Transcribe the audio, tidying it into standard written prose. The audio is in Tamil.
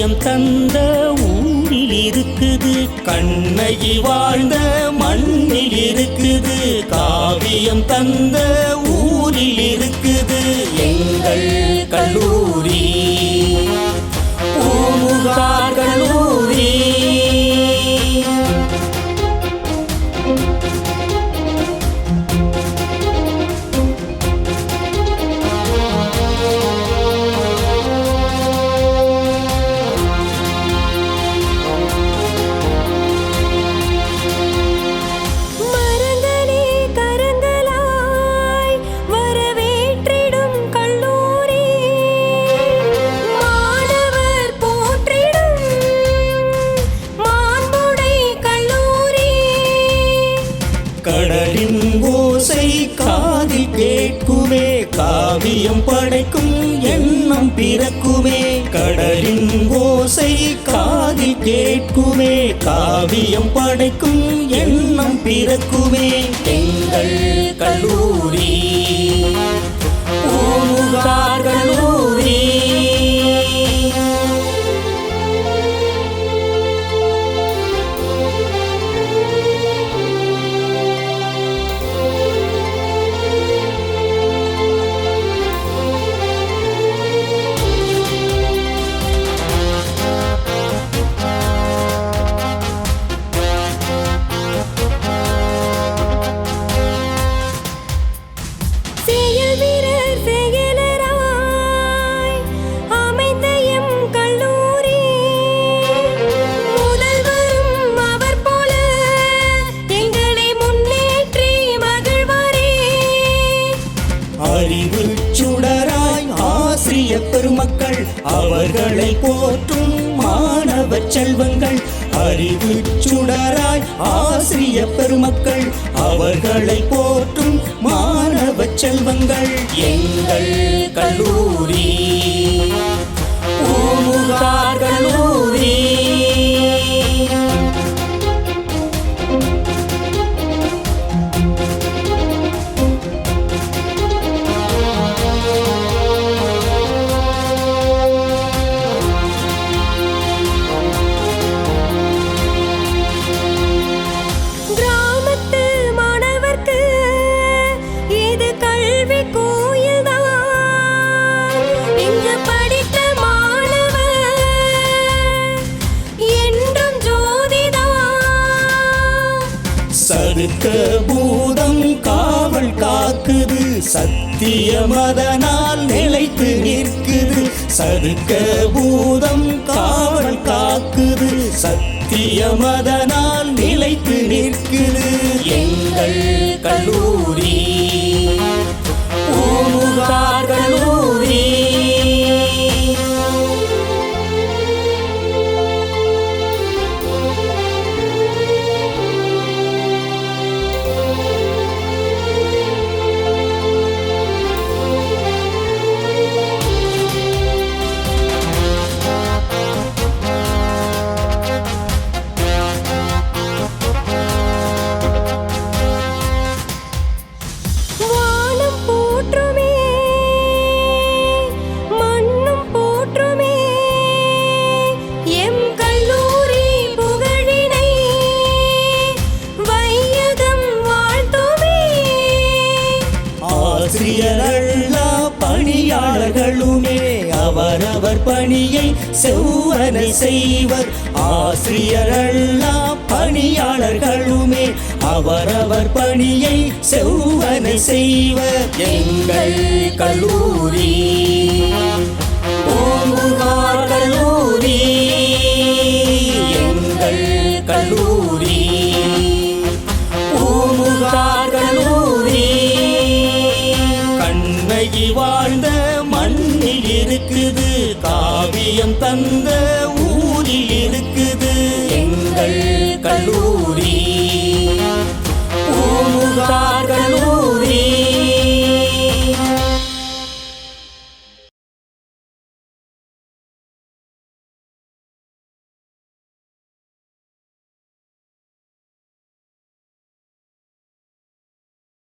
காவியம் தந்த ஊரில் இருக்குது, கண்ணகி வாழ்ந்த மண்ணில் இருக்குது, காவியம் தந்த ஊரில் இருக்குது எங்கள் கல்லூரி, பூமுகார் கல்லூரி. கடலின் ஓசை காதில் கேட்குமே, காவியம் படைக்கும் எண்ணம் பிறக்குமே, கடலின் ஓசை காதில் கேட்குமே, காவியம் படைக்கும் எண்ணம் பிறக்குமே எங்கள் கல்லூரி, பூமுகார் கல்லூரி. அறிவு சுடராய் ஆசிரிய பெருமக்கள், அவர்களை போற்றும் மாணவ செல்வங்கள், அறிவு சுடராய் ஆசிரிய பெருமக்கள், அவர்களை போற்றும் மாணவ செல்வங்கள் எங்கள் கல்லூரி, பூமுகார் கல்லூரி. சதுக்க பூதம் காவல் காக்குது, சத்தியம் அதனால் நிலைத்து நிற்குது, சதுக்க பூதம் காவல் காக்குது, சத்தியம் அதனால் நிலைத்து நிற்குது எங்கள் கல்லூரி, பூமுகார் கல்லூரி. ஆசிரியரல்லா பணியாளர்களுமே அவரவர் பணியை செவ்வனை செய்வர், ஆசிரியரல்லா பணியாளர்களுமே அவரவர் பணியை செவ்வனை செய்வர் எங்கள் கல்லூரி, பூமுகார் கல்லூரி, எங்கள் கல்லூரி, பூமுகார் கல்லூரி. கண்ணகி வாழ்ந்த மண்ணில் இருக்குது, காவியம் தந்த